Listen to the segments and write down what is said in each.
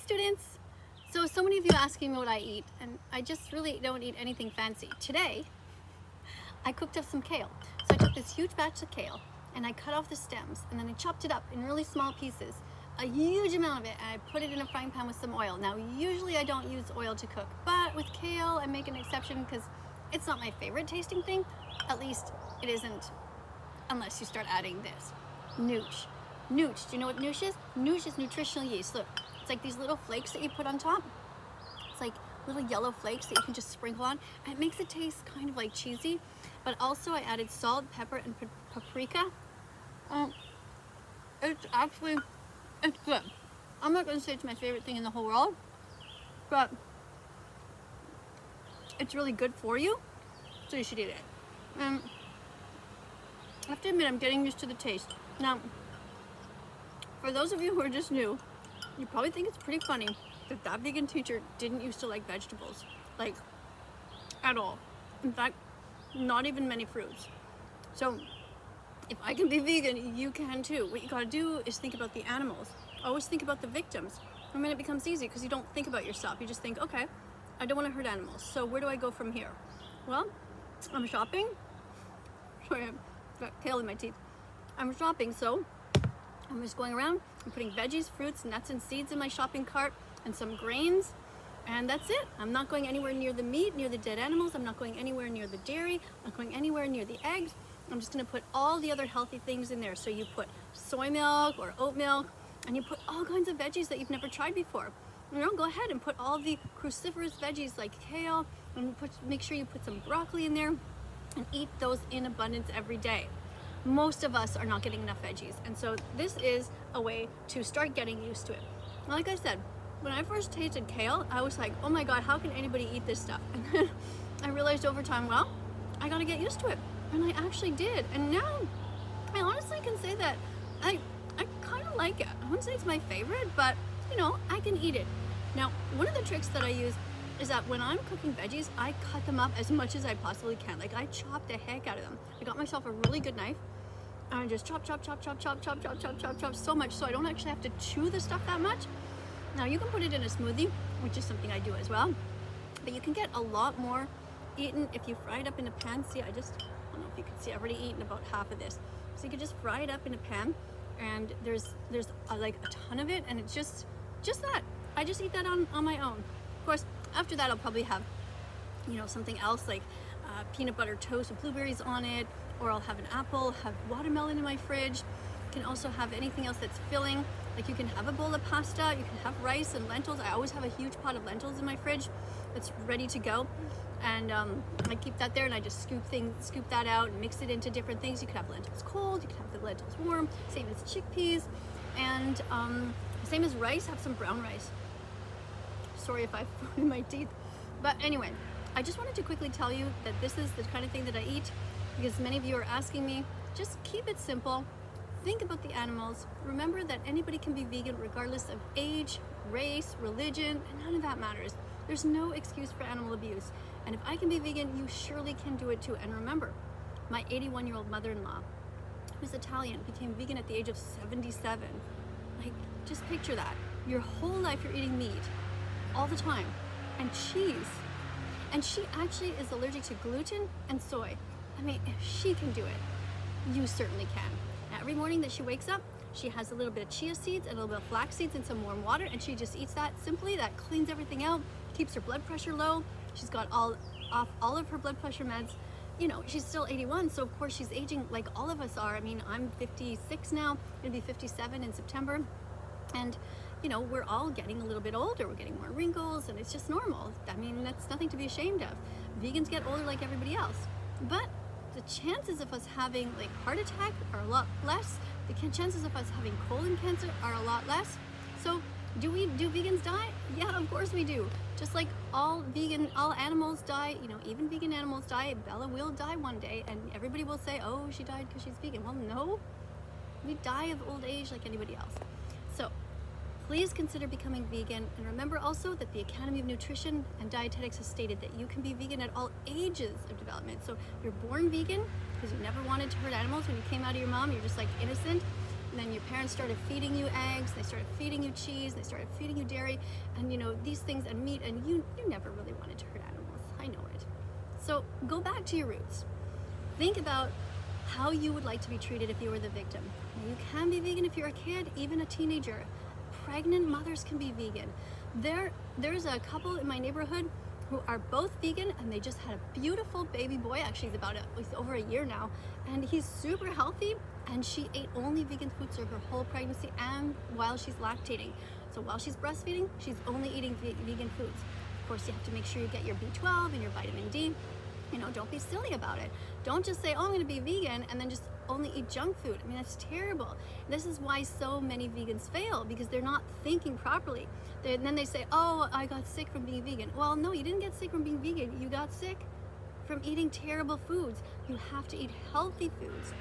students! So many of you asking me what I eat, and I just really don't eat anything fancy. Today, I cooked up some kale. So I took this huge batch of kale, and I cut off the stems, and then I chopped it up in really small pieces, a huge amount of it, and I put it in a frying pan with some oil. Now, usually I don't use oil to cook, but with kale, I make an exception because it's not my favorite tasting thing. At least it isn't unless you start adding this. Nooch. Nooch, do you know what nooch is? Nooch is nutritional yeast. Look, it's like these little flakes that you put on top. It's like little yellow flakes that you can just sprinkle on, and it makes it taste kind of like cheesy. But also I added salt, pepper, and paprika. It's good. I'm not going to say it's my favorite thing in the whole world, but it's really good for you, so you should eat it. I have to admit, I'm getting used to the taste. Now, for those of you who are just new, you probably think it's pretty funny that vegan teacher didn't used to like vegetables, like at all. In fact, not even many fruits. So if I can be vegan, you can too. What you gotta do is think about the animals. Always think about the victims. And then it becomes easy because you don't think about yourself. You just think, okay, I don't want to hurt animals, so where do I go from here? Well, I'm shopping. Sorry, I've got kale in my teeth. I'm shopping, so I'm just going around. I'm putting veggies, fruits, nuts, and seeds in my shopping cart, and some grains, and that's it. I'm not going anywhere near the meat, near the dead animals. I'm not going anywhere near the dairy. I'm not going anywhere near the eggs. I'm just going to put all the other healthy things in there. So you put soy milk or oat milk, and you put all kinds of veggies that you've never tried before. You know, go ahead and put all the cruciferous veggies like kale, and make sure you put some broccoli in there, and eat those in abundance every day. Most of us are not getting enough veggies, and so this is a way to start getting used to it. Like I said, when I first tasted kale, I was like, oh my god, how can anybody eat this stuff? And then I realized over time, well, I gotta get used to it, and I actually did. And now I honestly can say that I kind of like it. I wouldn't say it's my favorite, but you know, I can eat it. Now, one of the tricks that I use is that when I'm cooking veggies, I cut them up as much as I possibly can. Like, I chop the heck out of them. I got myself a really good knife, and I just chop so much so I don't actually have to chew the stuff that much. Now, you can put it in a smoothie, which is something I do as well, but you can get a lot more eaten if you fry it up in a pan. See, I don't know if you can see, I've already eaten about half of this. So you can just fry it up in a pan, and there's like a ton of it, and it's just that. I just eat that on my own. Of course, after that, I'll probably have, you know, something else like peanut butter toast with blueberries on it, or I'll have an apple, have watermelon in my fridge. You can also have anything else that's filling. Like, you can have a bowl of pasta, you can have rice and lentils. I always have a huge pot of lentils in my fridge that's ready to go, and I keep that there, and I just scoop that out and mix it into different things. You can have lentils cold, you can have the lentils warm, same as chickpeas, and same as rice, have some brown rice. Sorry if I have food in my teeth, but anyway, I just wanted to quickly tell you that this is the kind of thing that I eat, because many of you are asking me. Just keep it simple. Think about the animals. Remember that anybody can be vegan regardless of age, race, religion, and none of that matters. There's no excuse for animal abuse. And if I can be vegan, you surely can do it too. And remember, my 81-year-old mother-in-law, who's Italian, became vegan at the age of 77. Like, just picture that. Your whole life you're eating meat all the time, and cheese. And she actually is allergic to gluten and soy. I mean, if she can do it, you certainly can. Now, every morning that she wakes up, she has a little bit of chia seeds and a little bit of flax seeds and some warm water, and she just eats that simply. That cleans everything out, keeps her blood pressure low. She's got off all of her blood pressure meds. You know, she's still 81, so of course she's aging like all of us are. I mean, I'm 56 now, gonna be 57 in September, and you know, we're all getting a little bit older. We're getting more wrinkles, and it's just normal. I mean, that's nothing to be ashamed of. Vegans get older like everybody else, but the chances of us having like heart attack are a lot less. The chances of us having colon cancer are a lot less. So do vegans die? Yeah, of course we do. Just like all animals die, you know, even vegan animals die. Bella will die one day, and everybody will say, oh, she died because she's vegan. Well, no, we die of old age like anybody else. So please consider becoming vegan, and remember also that the Academy of Nutrition and Dietetics has stated that you can be vegan at all ages of development. So you're born vegan because you never wanted to hurt animals when you came out of your mom, you're just like innocent. then your parents started feeding you eggs, they started feeding you cheese, they started feeding you dairy, and you know, these things, and meat, and you never really wanted to hurt animals. I know it. So go back to your roots. Think about how you would like to be treated if you were the victim. You can be vegan if you're a kid, even a teenager. Pregnant mothers can be vegan. There's a couple in my neighborhood who are both vegan, and they just had a beautiful baby boy. Actually, he's over a year now, and he's super healthy, and she ate only vegan foods through her whole pregnancy and while she's lactating. So while she's breastfeeding, she's only eating vegan foods. Of course, you have to make sure you get your B12 and your vitamin D. You know, don't be silly about it. Don't just say, oh, I'm going to be vegan, and then just only eat junk food. I mean, that's terrible. This is why so many vegans fail, because they're not thinking properly. Then they say, oh, I got sick from being vegan. Well, no, you didn't get sick from being vegan. You got sick from eating terrible foods. You have to eat healthy foods.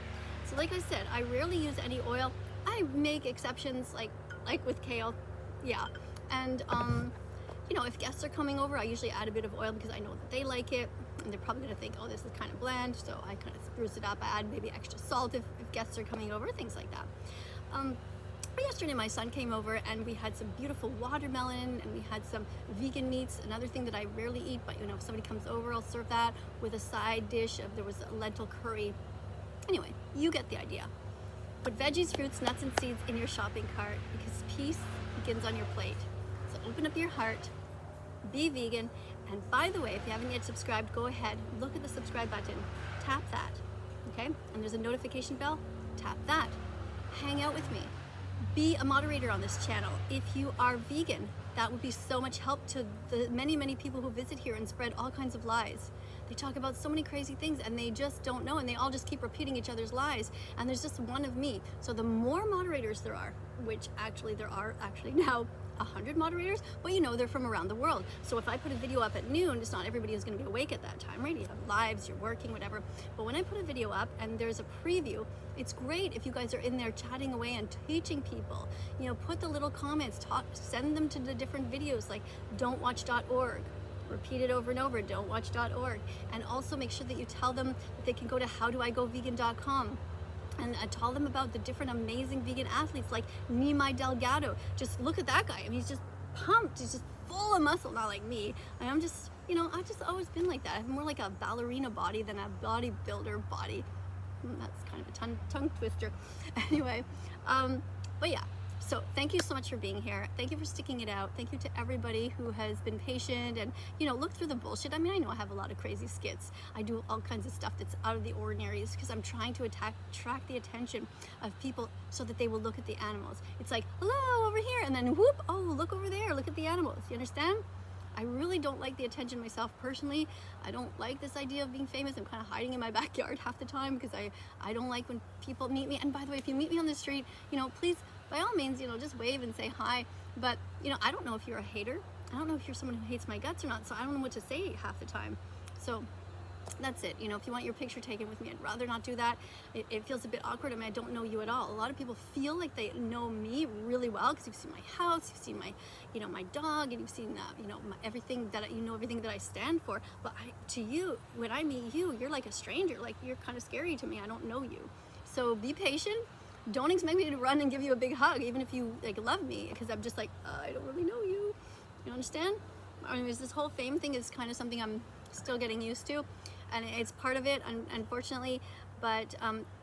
So like I said, I rarely use any oil. I make exceptions, like with kale, yeah. And you know, if guests are coming over, I usually add a bit of oil because I know that they like it, and they're probably gonna think, oh, this is kind of bland, so I kind of spruce it up. I add maybe extra salt if guests are coming over, things like that. But yesterday my son came over, and we had some beautiful watermelon, and we had some vegan meats, another thing that I rarely eat, but you know, if somebody comes over, I'll serve that with a side dish of, there was a lentil curry. Anyway, you get the idea. Put veggies, fruits, nuts, and seeds in your shopping cart, because peace begins on your plate. So open up your heart, be vegan, and by the way, if you haven't yet subscribed, go ahead, look at the subscribe button, tap that, okay? And there's a notification bell, tap that. Hang out with me. Be a moderator on this channel. If you are vegan, that would be so much help to the many people who visit here and spread all kinds of lies. They talk about so many crazy things, and they just don't know, and they all just keep repeating each other's lies, and there's just one of me. So the more moderators there are, which actually there are now 100 moderators, but you know, they're from around the world. So if I put a video up at noon, it's not everybody who's going to be awake at that time, right? You have lives, you're working, whatever. But when I put a video up and there's a preview, it's great if you guys are in there chatting away and teaching people. You know, put the little comments, send them to the different videos, like don'twatch.org. Repeat it over and over, don'twatch.org. And also make sure that you tell them that they can go to howdoigovegan.com. And tell them about the different amazing vegan athletes like Nimai Delgado. Just look at that guy. I mean, he's just pumped. He's just full of muscle, not like me. I'm just, you know, I've just always been like that. I have more like a ballerina body than a bodybuilder body. That's kind of a tongue twister. Anyway, but yeah. So thank you so much for being here. Thank you for sticking it out. Thank you to everybody who has been patient and, you know, look through the bullshit. I mean, I know I have a lot of crazy skits. I do all kinds of stuff that's out of the ordinaries because I'm trying to attract the attention of people so that they will look at the animals. It's like, hello, over here, and then whoop, oh, look over there, look at the animals. You understand? I really don't like the attention myself personally. I don't like this idea of being famous. I'm kind of hiding in my backyard half the time because I don't like when people meet me. And by the way, if you meet me on the street, you know, please, by all means, you know, just wave and say hi. But, you know, I don't know if you're a hater. I don't know if you're someone who hates my guts or not, so I don't know what to say half the time. So that's it. You know, if you want your picture taken with me, I'd rather not do that. It feels a bit awkward. I mean, I don't know you at all. A lot of people feel like they know me really well because you've seen my house, you've seen my, you know, my dog, and you've seen, you know, everything that, you know, everything that I stand for. But to you, when I meet you, you're like a stranger. Like, you're kind of scary to me. I don't know you. So be patient. Don't expect me to run and give you a big hug, even if you like love me, because I'm just like, I don't really know you. You understand? I mean, this whole fame thing is kind of something I'm still getting used to, and it's part of it, unfortunately. But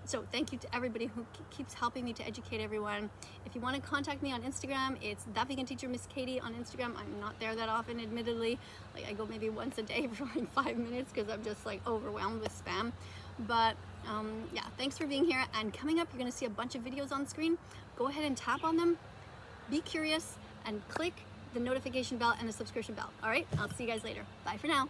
so thank you to everybody who keeps helping me to educate everyone. If you want to contact me on Instagram, it's thatveganteacher Miss KADIE on Instagram. I'm not there that often, admittedly. Like, I go maybe once a day for like 5 minutes because I'm just like overwhelmed with spam. But yeah, thanks for being here. And coming up, you're going to see a bunch of videos on screen. Go ahead and tap on them. Be curious and click the notification bell and the subscription bell. All right, I'll see you guys later. Bye for now.